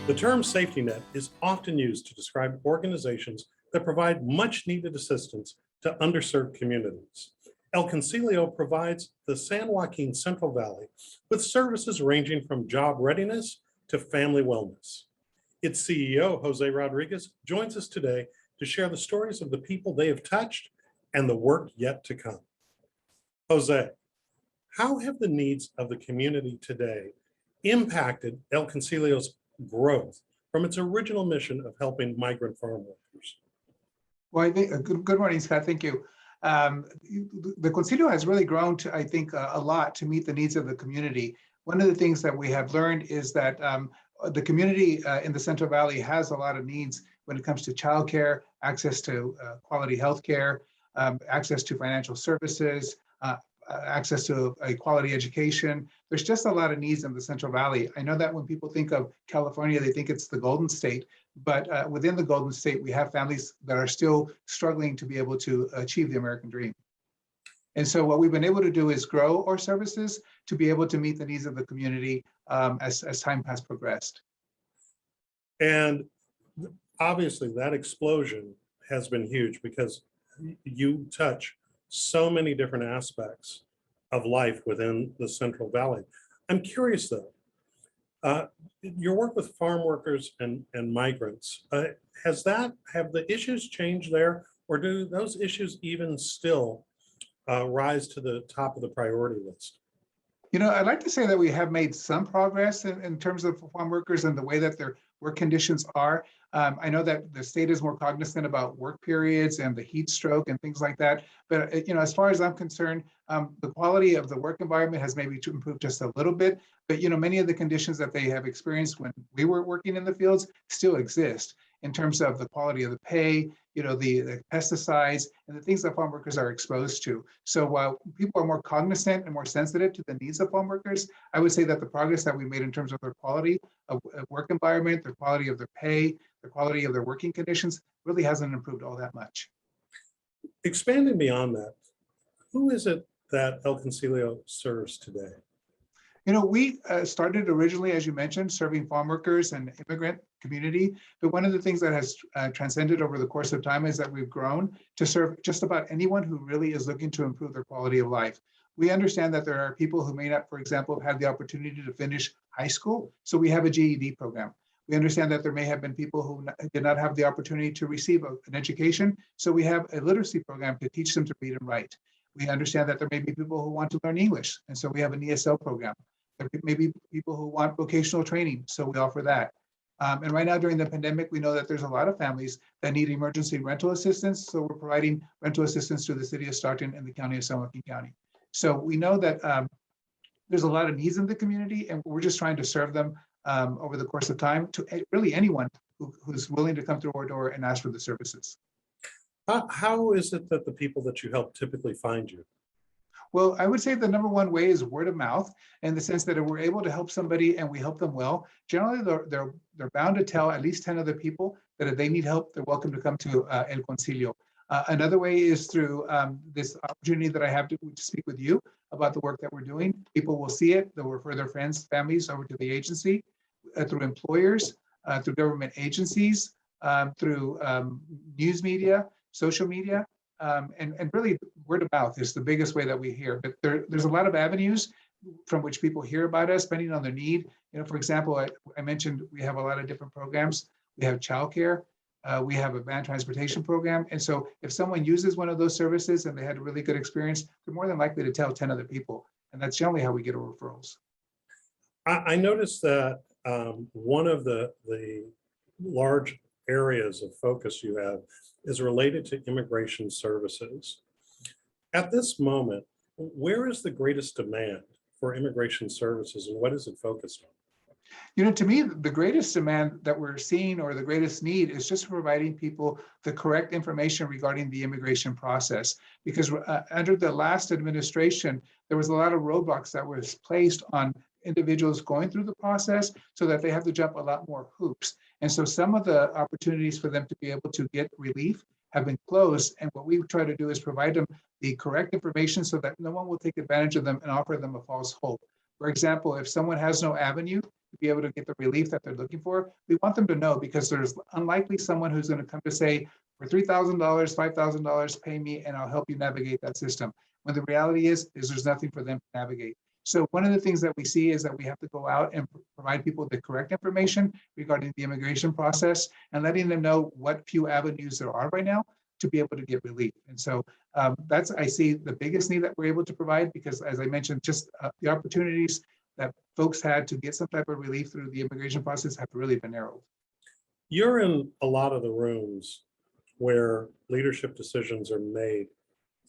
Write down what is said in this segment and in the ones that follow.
The term safety net is often used to describe organizations that provide much needed assistance to underserved communities. El Concilio provides the San Joaquin Central Valley with services ranging from job readiness to family wellness. Its CEO, Jose Rodriguez, joins us today to share the stories of the people they have touched and the work yet to come. Jose, how have the needs of the community today impacted El Concilio's growth from its original mission of helping migrant farm workers? Well, I think good morning, Scott. Thank you. The Concilio has really grown to, I think, a lot to meet the needs of the community. One of the things that we have learned is that the community in the Central Valley has a lot of needs when it comes to childcare, access to quality healthcare, access to financial services, access to a quality education. There's just a lot of needs in the Central Valley. I know that when people think of California, they think it's the Golden State, but within the Golden State, we have families that are still struggling to be able to achieve the American dream. And so what we've been able to do is grow our services to be able to meet the needs of the community as time has progressed. And obviously that explosion has been huge because you touch so many different aspects of life within the Central Valley. I'm curious though, your work with farm workers and migrants, have the issues changed there, or do those issues even still rise to the top of the priority list? You know, I'd like to say that we have made some progress in terms of farm workers and the way that their work conditions are. I know that the state is more cognizant about work periods and the heat stroke and things like that. But, you know, as far as I'm concerned, the quality of the work environment has maybe improved just a little bit. But, you know, many of the conditions that they have experienced when we were working in the fields still exist in terms of the quality of the pay, you know, the pesticides and the things that farm workers are exposed to. So while people are more cognizant and more sensitive to the needs of farm workers, I would say that the progress that we made in terms of their quality of work environment, their quality of their pay, the quality of their working conditions really hasn't improved all that much. Expanding beyond that, who is it that El Concilio serves today? You know, we started originally, as you mentioned, serving farm workers and immigrant community. But one of the things that has transcended over the course of time is that we've grown to serve just about anyone who really is looking to improve their quality of life. We understand that there are people who may not, for example, have had the opportunity to finish high school. So we have a GED program. We understand that there may have been people who did not have the opportunity to receive an education. So we have a literacy program to teach them to read and write. We understand that there may be people who want to learn English. And so we have an ESL program. There may be people who want vocational training. So we offer that. And right now during the pandemic, we know that there's a lot of families that need emergency rental assistance. So we're providing rental assistance to the city of Stockton and the county of San Joaquin County. So we know that there's a lot of needs in the community, and we're just trying to serve them over the course of time to really anyone who's willing to come through our door and ask for the services. How is it that the people that you help typically find you? Well, I would say the number one way is word of mouth, in the sense that if we're able to help somebody and we help them well, generally they're bound to tell at least 10 other people that if they need help, they're welcome to come to El Concilio. Another way is through this opportunity that I have to speak with you about the work that we're doing. People will see it, they'll refer their friends, families over to the agency, through employers, through government agencies, through news media, social media. And really word of mouth is the biggest way that we hear. But there's a lot of avenues from which people hear about us, depending on their need. You know, for example, I mentioned we have a lot of different programs. We have childcare. We have a van transportation program. And so if someone uses one of those services and they had a really good experience, they're more than likely to tell 10 other people. And that's generally how we get our referrals. I noticed that one of the large areas of focus you have is related to immigration services. At this moment, where is the greatest demand for immigration services and what is it focused on? You know, to me, the greatest demand that we're seeing, or the greatest need, is just providing people the correct information regarding the immigration process. Because under the last administration, there was a lot of roadblocks that was placed on individuals going through the process, so that they have to jump a lot more hoops. And so some of the opportunities for them to be able to get relief have been closed. And what we try to do is provide them the correct information so that no one will take advantage of them and offer them a false hope. For example, if someone has no avenue to be able to get the relief that they're looking for. We want them to know, because there's unlikely someone who's going to come to say, for $3,000, $5,000, pay me and I'll help you navigate that system. When the reality is there's nothing for them to navigate. So one of the things that we see is that we have to go out and provide people the correct information regarding the immigration process and letting them know what few avenues there are right now to be able to get relief. And so that's, I see the biggest need that we're able to provide, because as I mentioned, just the opportunities that folks had to get some type of relief through the immigration process have really been narrowed. You're in a lot of the rooms where leadership decisions are made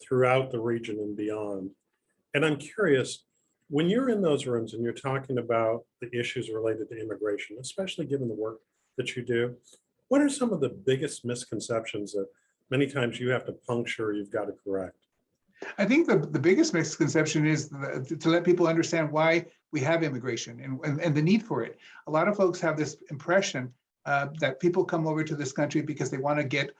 throughout the region and beyond. And I'm curious, when you're in those rooms and you're talking about the issues related to immigration, especially given the work that you do, what are some of the biggest misconceptions that many times you have to puncture, you've got to correct? I think the biggest misconception is to let people understand why we have immigration and the need for it. A lot of folks have this impression that people come over to this country because they want to get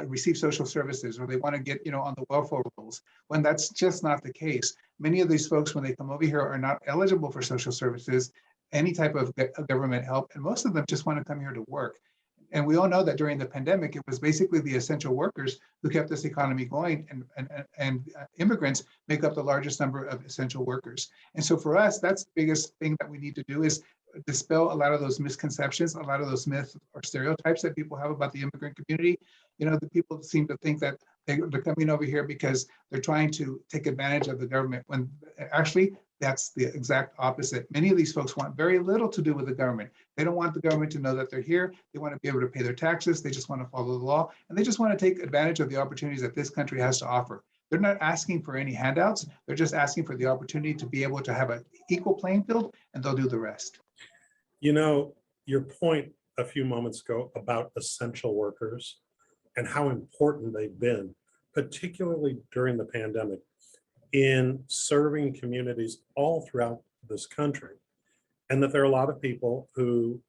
receive social services, or they want to get, on the welfare rolls, when that's just not the case. Many of these folks, when they come over here, are not eligible for social services, any type of government help, and most of them just want to come here to work. And we all know that during the pandemic, it was basically the essential workers who kept this economy going, and immigrants make up the largest number of essential workers. And so for us, that's the biggest thing that we need to do, is dispel a lot of those misconceptions, a lot of those myths or stereotypes that people have about the immigrant community. The people seem to think that they're coming over here because they're trying to take advantage of the government, when actually that's the exact opposite. Many of these folks want very little to do with the government. They don't want the government to know that they're here. They want to be able to pay their taxes. They just want to follow the law, and they just want to take advantage of the opportunities that this country has to offer. They're not asking for any handouts. They're just asking for the opportunity to be able to have an equal playing field, and they'll do the rest. Your point a few moments ago about essential workers and how important they've been, particularly during the pandemic, in serving communities all throughout this country. And that there are a lot of people who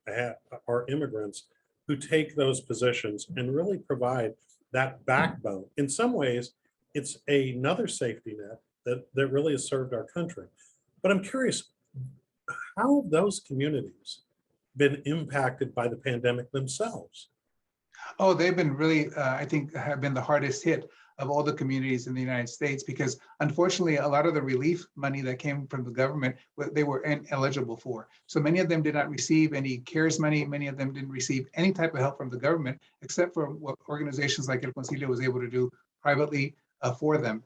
are immigrants who take those positions and really provide that backbone. In some ways, it's another safety net that really has served our country. But I'm curious, how have those communities been impacted by the pandemic themselves? Oh, they've been really, I think, have been the hardest hit of all the communities in the United States, because unfortunately, a lot of the relief money that came from the government, they were ineligible for. So many of them did not receive any CARES money. Many of them didn't receive any type of help from the government, except for what organizations like El Concilio was able to do privately for them.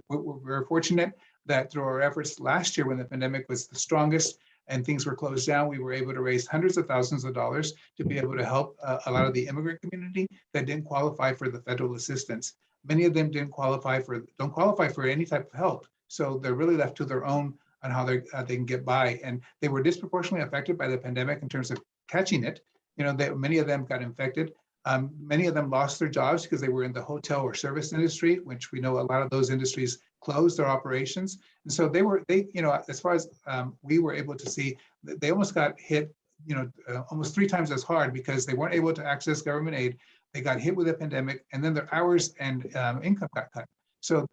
We're fortunate that through our efforts last year, when the pandemic was the strongest and things were closed down, we were able to raise hundreds of thousands of dollars to be able to help a lot of the immigrant community that didn't qualify for the federal assistance. Many of them don't qualify for any type of help. So they're really left to their own on how they can get by. And they were disproportionately affected by the pandemic in terms of catching it. Many of them got infected. Many of them lost their jobs because they were in the hotel or service industry, which we know a lot of those industries closed their operations. And so as far as we were able to see, they almost got hit, almost 3 times as hard, because they weren't able to access government aid. They got hit with a pandemic, and then their hours and income got cut. So,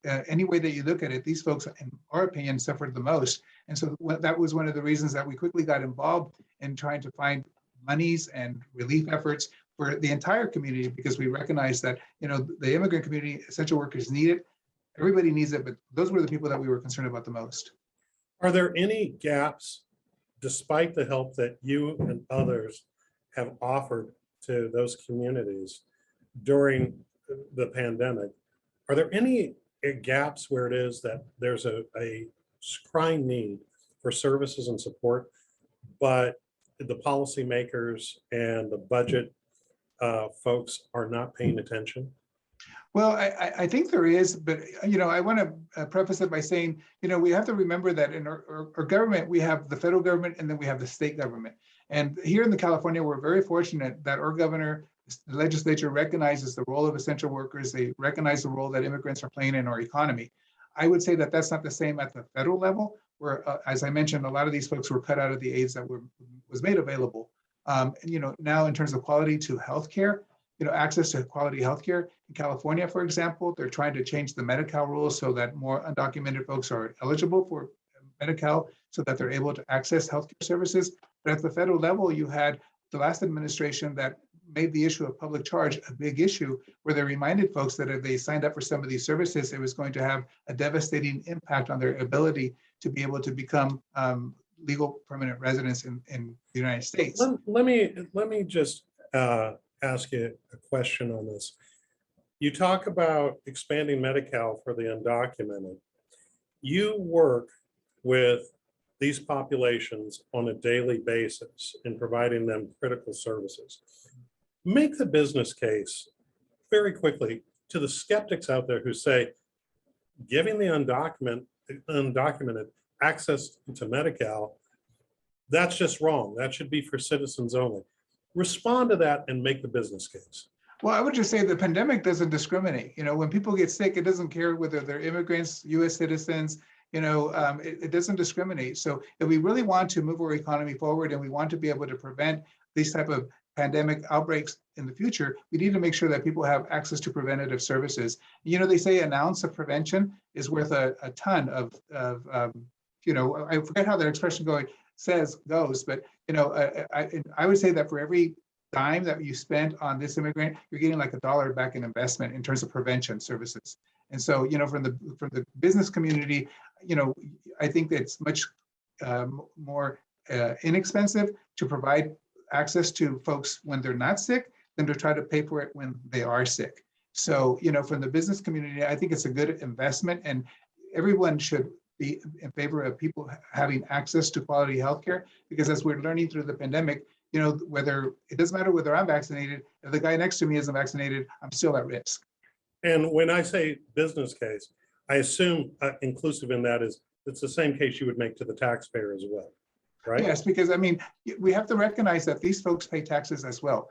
any way that you look at it, these folks, in our opinion, suffered the most. And so that was one of the reasons that we quickly got involved in trying to find monies and relief efforts for the entire community, because we recognize that, the immigrant community, essential workers need it. Everybody needs it, but those were the people that we were concerned about the most. Are there any gaps, despite the help that you and others have offered to those communities during the pandemic? Are there any gaps where it is that there's a crying need for services and support, but the policymakers and the budget folks are not paying attention? Well, I think there is, but I want to preface it by saying, we have to remember that in our government, we have the federal government and then we have the state government. And here in California, we're very fortunate that our governor, the legislature, recognizes the role of essential workers. They recognize the role that immigrants are playing in our economy. I would say that that's not the same at the federal level, where, as I mentioned, a lot of these folks were cut out of the aids that was made available. Now in terms of quality to healthcare, access to quality healthcare in California, for example, they're trying to change the Medi-Cal rules so that more undocumented folks are eligible for Medi-Cal so that they're able to access healthcare services. But at the federal level, you had the last administration that made the issue of public charge a big issue, where they reminded folks that if they signed up for some of these services, it was going to have a devastating impact on their ability to be able to become legal permanent residents in the United States. Let me just ask you a question on this. You talk about expanding Medi-Cal for the undocumented. You work with these populations on a daily basis in providing them critical services. Make the business case very quickly to the skeptics out there who say, giving the undocumented access to Medi-Cal, that's just wrong. That should be for citizens only. Respond to that and make the business case. Well, I would just say the pandemic doesn't discriminate. You know, when people get sick, it doesn't care whether they're immigrants, US citizens, you know, it doesn't discriminate. So if we really want to move our economy forward and we want to be able to prevent these type of pandemic outbreaks in the future, we need to make sure that people have access to preventative services. You know, they say an ounce of prevention is worth a ton of you know, I forget how that expression goes, but you know, I would say that for every dime that you spend on this immigrant, you're getting like $1 back in investment in terms of prevention services. And so, you know, from the business community, you know, I think it's much more inexpensive to provide access to folks when they're not sick than to try to pay for it when they are sick. So, you know, from the business community, I think it's a good investment, and everyone should be in favor of people having access to quality healthcare, because as we're learning through the pandemic, you know, whether it doesn't matter whether I'm vaccinated, if the guy next to me isn't vaccinated, I'm still at risk. And when I say business case, I assume inclusive in that is it's the same case you would make to the taxpayer as well, right? Yes, because I mean, we have to recognize that these folks pay taxes as well.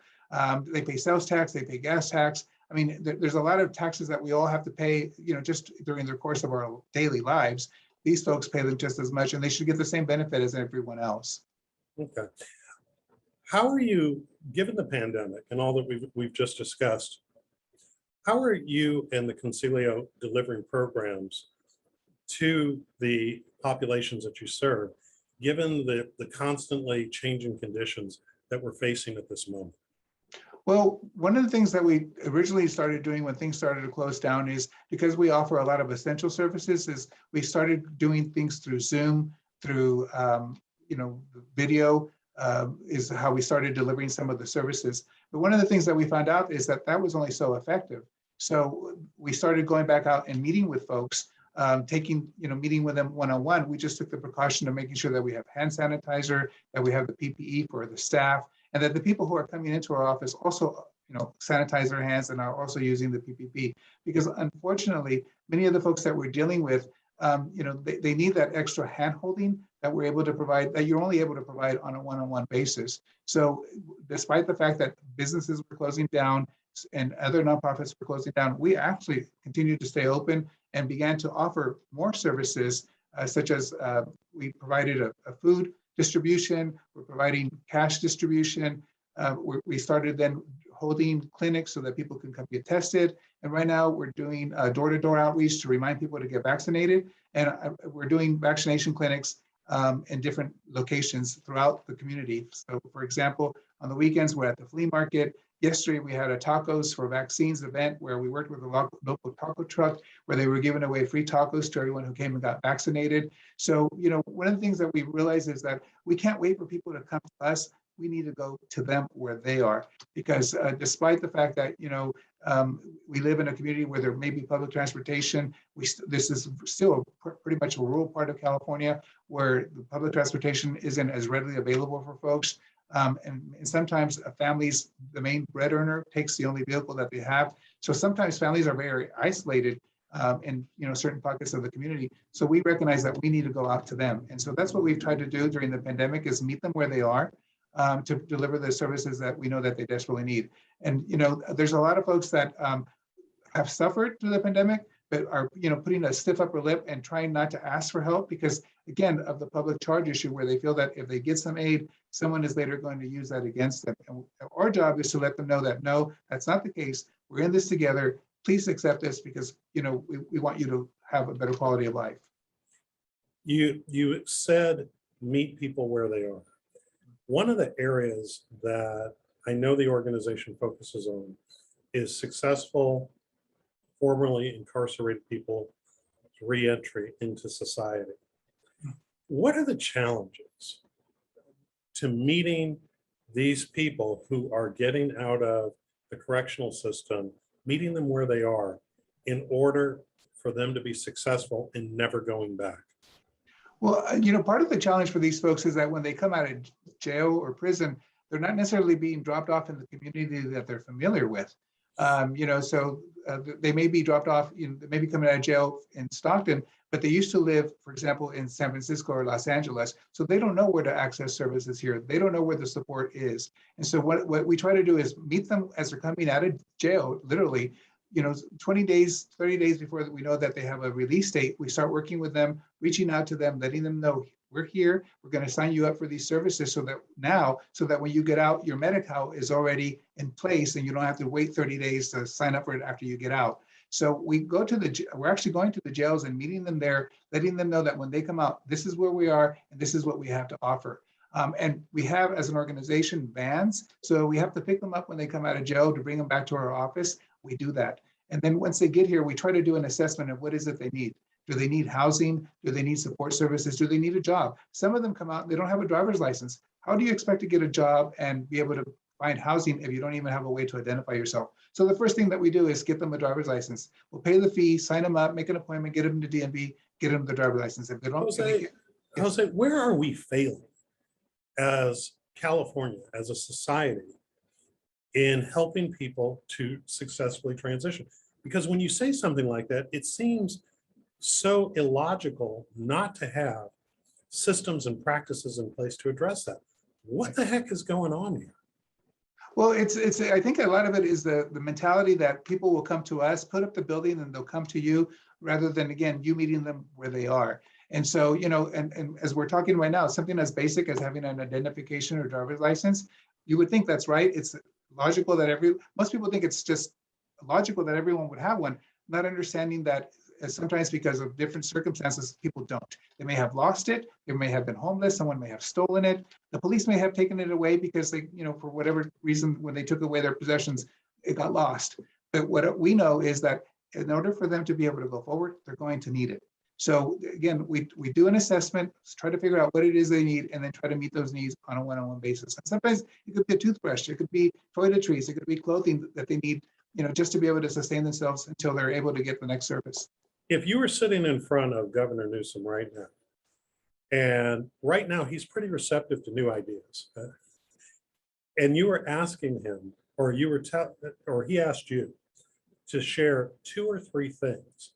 They pay sales tax, they pay gas tax. I mean, there's a lot of taxes that we all have to pay, you know, just during the course of our daily lives. These folks pay them just as much, and they should get the same benefit as everyone else. Okay. How are you, given the pandemic and all that we've just discussed, how are you and the Concilio delivering programs to the populations that you serve, given the constantly changing conditions that we're facing at this moment? Well, one of the things that we originally started doing when things started to close down is, because we offer a lot of essential services, is we started doing things through Zoom, through you know, video, is how we started delivering some of the services. But one of the things that we found out is that that was only so effective. So we started going back out and meeting with folks, meeting with them one-on-one. We just took the precaution of making sure that we have hand sanitizer, that we have the PPE for the staff, and that the people who are coming into our office also, you know, sanitize their hands and are also using the PPE. Because unfortunately, many of the folks that we're dealing with, you know, they need that extra hand-holding that we're able to provide, that you're only able to provide on a one-on-one basis. So despite the fact that businesses were closing down and other nonprofits were closing down, we actually continued to stay open and began to offer more services, such as we provided a food distribution, we're providing cash distribution. We started then holding clinics so that people can come get tested. And right now we're doing door-to-door outreach to remind people to get vaccinated. And we're doing vaccination clinics in different locations throughout the community. So for example, on the weekends, we're at the flea market. Yesterday, we had a tacos for vaccines event where we worked with a local taco truck where they were giving away free tacos to everyone who came and got vaccinated. So, you know, one of the things that we realize is that we can't wait for people to come to us. We need to go to them where they are, because despite the fact that, you know, we live in a community where there may be public transportation, this is still pretty much a rural part of California where the public transportation isn't as readily available for folks. And sometimes a family's, the main bread earner takes the only vehicle that they have. So sometimes families are very isolated in, you know, certain pockets of the community. So we recognize that we need to go out to them. And so that's what we've tried to do during the pandemic, is meet them where they are to deliver the services that we know that they desperately need. And, you know, there's a lot of folks that have suffered through the pandemic, but are, you know, putting a stiff upper lip and trying not to ask for help because, again, of the public charge issue, where they feel that if they get some aid, someone is later going to use that against them. And our job is to let them know that, no, that's not the case. We're in this together. Please accept this because, you know, we want you to have a better quality of life. You said meet people where they are. One of the areas that I know the organization focuses on is successful formerly incarcerated people reentry into society. What are the challenges to meeting these people who are getting out of the correctional system, meeting them where they are in order for them to be successful in never going back? Well, part of the challenge for these folks is that when they come out of jail or prison, they're not necessarily being dropped off in the community that they're familiar with. So they may be dropped off, they may be coming out of jail in Stockton, but they used to live, for example, in San Francisco or Los Angeles. So they don't know where to access services here. They don't know where the support is. And so what we try to do is meet them as they're coming out of jail, literally, 20 days, 30 days before we know that they have a release date. We start working with them, reaching out to them, letting them know we're here. We're going to sign you up for these services so that when you get out, your Medi-Cal is already in place and you don't have to wait 30 days to sign up for it after you get out. So we're actually going to the jails and meeting them there, letting them know that when they come out, this is where we are and this is what we have to offer. And we have, as an organization, vans. So we have to pick them up when they come out of jail to bring them back to our office. We do that. And then once they get here, we try to do an assessment of what is it they need. Do they need housing? Do they need support services? Do they need a job? Some of them come out, and they don't have a driver's license. How do you expect to get a job and be able to find housing if you don't even have a way to identify yourself? So the first thing that we do is get them a driver's license. We'll pay the fee, sign them up, make an appointment, get them to DMV, get them the driver's license. If they don't, Jose, where are we failing as California, as a society, in helping people to successfully transition? Because when you say something like that, it seems so illogical not to have systems and practices in place to address that. What the heck is going on here? Well, I think a lot of it is the mentality that people will come to us, put up the building, and they'll come to you rather than, again, you meeting them where they are. And so, and as we're talking right now, something as basic as having an identification or driver's license, you would think that's right. It's logical that most people think it's just logical that everyone would have one, not understanding that sometimes because of different circumstances, people don't. They may have lost it. They may have been homeless. Someone may have stolen it. The police may have taken it away because they, for whatever reason, when they took away their possessions, it got lost. But what we know is that in order for them to be able to go forward, they're going to need it. So again, we do an assessment, try to figure out what it is they need, and then try to meet those needs on a one-on-one basis. And sometimes it could be a toothbrush, it could be toiletries, it could be clothing that they need, just to be able to sustain themselves until they're able to get the next service. If you were sitting in front of Governor Newsom right now, and right now he's pretty receptive to new ideas, and you were asking him, or he asked you to share 2 or 3 things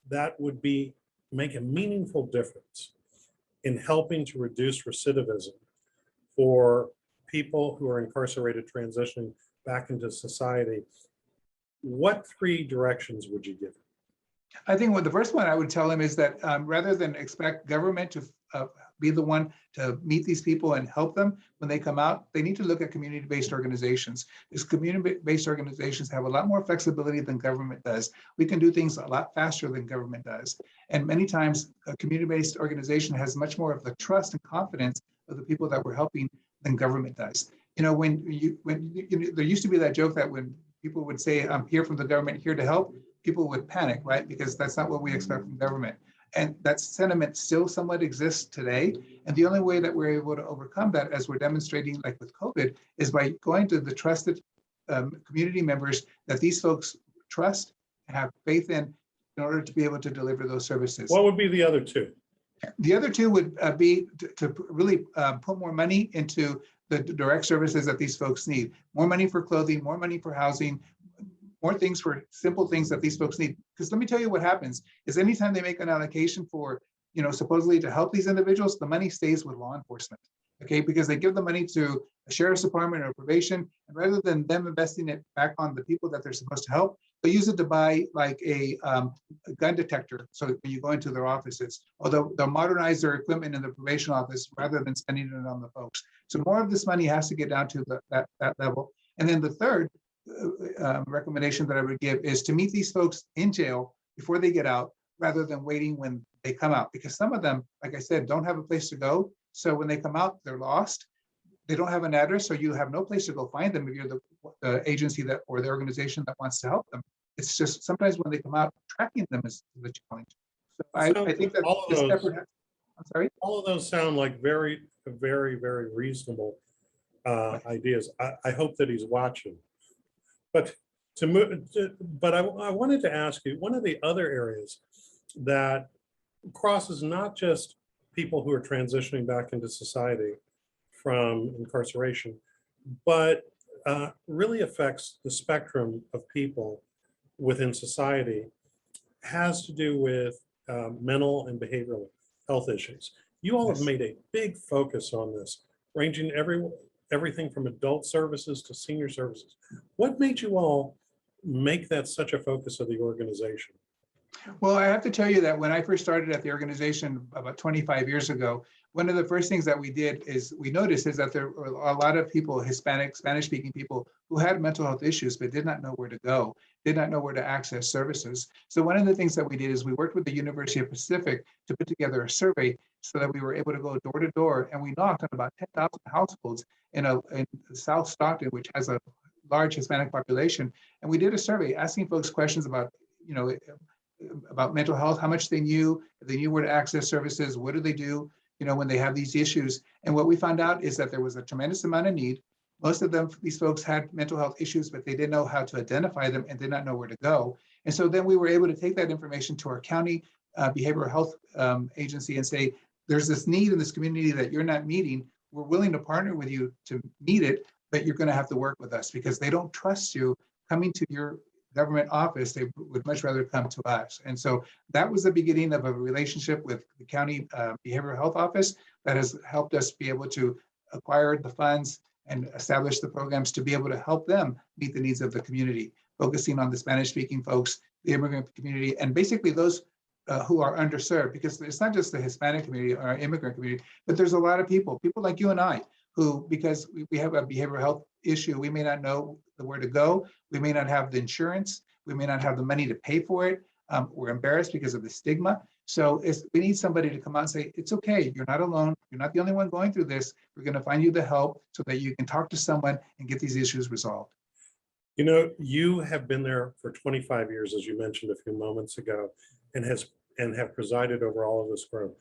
that would make a meaningful difference in helping to reduce recidivism for people who are incarcerated transitioning back into society, what 3 directions would you give him? I think the first one I would tell him is that rather than expect government to be the one to meet these people and help them when they come out, they need to look at community-based organizations. Because community-based organizations have a lot more flexibility than government does. We can do things a lot faster than government does. And many times a community-based organization has much more of the trust and confidence of the people that we're helping than government does. There used to be that joke that when people would say, I'm here from the government, here to help, people would panic, right? Because that's not what we expect from government. And that sentiment still somewhat exists today. And the only way that we're able to overcome that, as we're demonstrating like with COVID, is by going to the trusted community members that these folks trust and have faith in order to be able to deliver those services. What would be the other 2? The other 2 would be to really put more money into the direct services that these folks need. More money for clothing, more money for housing, more things for simple things that these folks need. Because let me tell you what happens is anytime they make an allocation for, supposedly to help these individuals, the money stays with law enforcement, okay? Because they give the money to a sheriff's department or probation, and rather than them investing it back on the people that they're supposed to help, they use it to buy like a gun detector. So when you go into their offices, or they'll modernize their equipment in the probation office rather than spending it on the folks. So more of this money has to get down to that level. And then the third recommendation that I would give is to meet these folks in jail before they get out, rather than waiting when they come out. Because some of them, like I said, don't have a place to go. So when they come out, they're lost. They don't have an address, so you have no place to go find them if you're the agency that or the organization that wants to help them. It's just sometimes when they come out, tracking them is the challenge. So I think that all of this those, effort, I'm sorry? all of those sound like very, very reasonable ideas. I hope that he's watching. But to move, but I wanted to ask you, one of the other areas that crosses not just people who are transitioning back into society from incarceration, but really affects the spectrum of people within society, has to do with mental and behavioral health issues. You all have Yes. made a big focus on this, ranging everything from adult services to senior services. What made you all make that such a focus of the organization? Well, I have to tell you that when I first started at the organization about 25 years ago, one of the first things that we did is we noticed is that there were a lot of people, Hispanic, Spanish-speaking people, who had mental health issues but did not know where to go, did not know where to access services. So one of the things that we did is we worked with the University of Pacific to put together a survey so that we were able to go door to door, and we knocked on about 10,000 households in South Stockton, which has a large Hispanic population. And we did a survey asking folks questions about, about mental health, how much they knew, if they knew where to access services, what do they do, when they have these issues. And what we found out is that there was a tremendous amount of need. Most of them, these folks had mental health issues, but they didn't know how to identify them and did not know where to go. And so then we were able to take that information to our county behavioral health agency and say, there's this need in this community that you're not meeting. We're willing to partner with you to meet it, but you're going to have to work with us because they don't trust you coming to your government office. They would much rather come to us. And so that was the beginning of a relationship with the county behavioral health office that has helped us be able to acquire the funds and establish the programs to be able to help them meet the needs of the community, focusing on the Spanish-speaking folks, the immigrant community, and basically those who are underserved, because it's not just the Hispanic community or immigrant community, but there's a lot of people like you and I, who, because we have a behavioral health issue, we may not know where to go, we may not have the insurance, we may not have the money to pay for it, we're embarrassed because of the stigma. So we need somebody to come out and say, it's okay, you're not alone, you're not the only one going through this, we're going to find you the help so that you can talk to someone and get these issues resolved. You have been there for 25 years, as you mentioned a few moments ago, and have presided over all of this growth.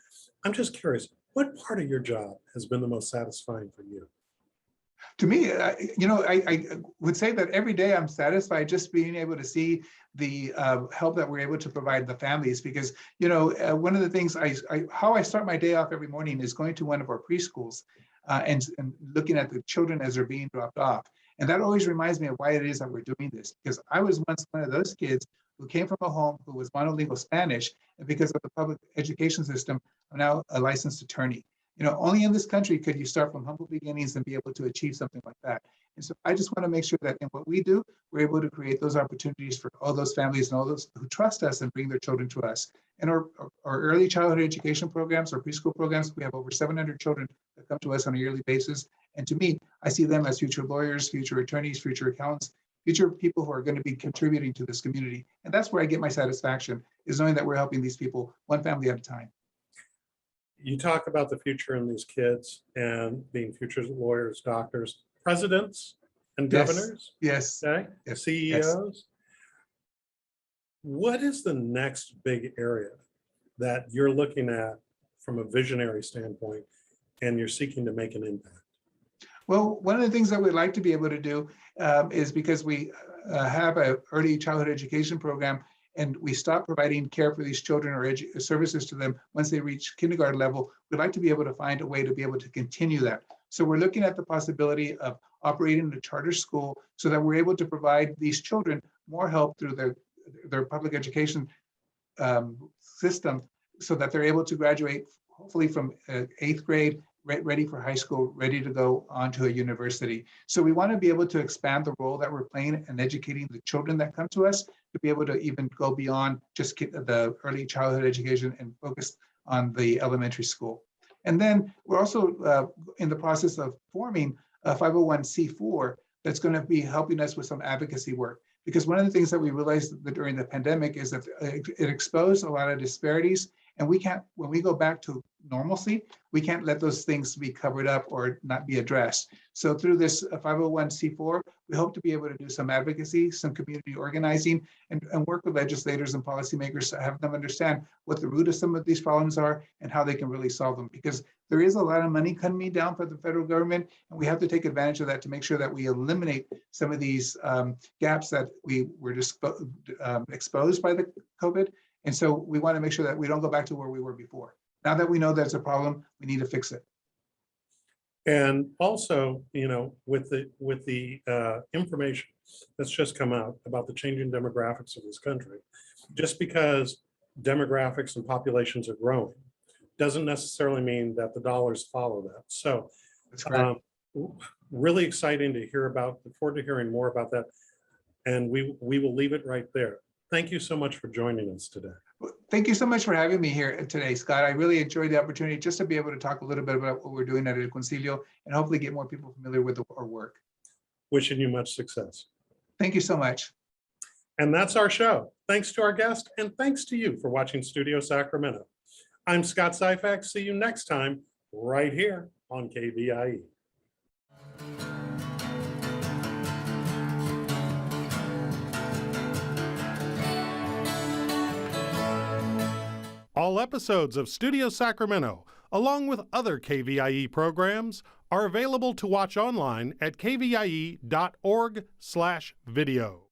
I'm just curious, what part of your job has been the most satisfying for you? To me, I would say that every day I'm satisfied just being able to see the help that we're able to provide the families, because one of the things how I start my day off every morning is going to one of our preschools and looking at the children as they're being dropped off. And that always reminds me of why it is that we're doing this, because I was once one of those kids who came from a home who was monolingual Spanish, and because of the public education system, I'm now a licensed attorney. Only in this country could you start from humble beginnings and be able to achieve something like that. And so I just want to make sure that in what we do, we're able to create those opportunities for all those families and all those who trust us and bring their children to us. In our early childhood education programs, our preschool programs, we have over 700 children that come to us on a yearly basis. And to me, I see them as future lawyers, future attorneys, future accountants, future people who are going to be contributing to this community. And that's where I get my satisfaction, is knowing that we're helping these people one family at a time. You talk about the future in these kids and being future lawyers, doctors, presidents, and governors. Yes. Okay. Yes. CEOs. Yes. What is the next big area that you're looking at from a visionary standpoint and you're seeking to make an impact? Well, one of the things that we'd like to be able to do is, because we have an early childhood education program and we stop providing care for these children or services to them once they reach kindergarten level, we'd like to be able to find a way to be able to continue that. So we're looking at the possibility of operating a charter school so that we're able to provide these children more help through their public education system, so that they're able to graduate hopefully from 8th grade, ready for high school, ready to go on to a university. So we want to be able to expand the role that we're playing in educating the children that come to us, to be able to even go beyond just the early childhood education and focus on the elementary school. And then we're also in the process of forming a 501c4 that's going to be helping us with some advocacy work. Because one of the things that we realized that during the pandemic is that it exposed a lot of disparities, and we can't, when we go back to normalcy, we can't let those things be covered up or not be addressed. So through this 501c4, we hope to be able to do some advocacy, some community organizing, and work with legislators and policymakers to have them understand what the root of some of these problems are and how they can really solve them. Because there is a lot of money coming down for the federal government, and we have to take advantage of that to make sure that we eliminate some of these gaps that we were just exposed by the COVID. And so we want to make sure that we don't go back to where we were before. Now that we know there's a problem, we need to fix it. And also, you know, with the information that's just come out about the changing demographics of this country, just because demographics and populations are growing doesn't necessarily mean that the dollars follow that. So That's correct. Really exciting to hear about, look forward to hearing more about that. And we will leave it right there. Thank you so much for joining us today. Thank you so much for having me here today, Scott. I really enjoyed the opportunity just to be able to talk a little bit about what we're doing at El Concilio and hopefully get more people familiar with our work. Wishing you much success. Thank you so much. And that's our show. Thanks to our guest, and thanks to you for watching Studio Sacramento. I'm Scott Syphax. See you next time right here on KVIE. All episodes of Studio Sacramento, along with other KVIE programs, are available to watch online at kvie.org/video.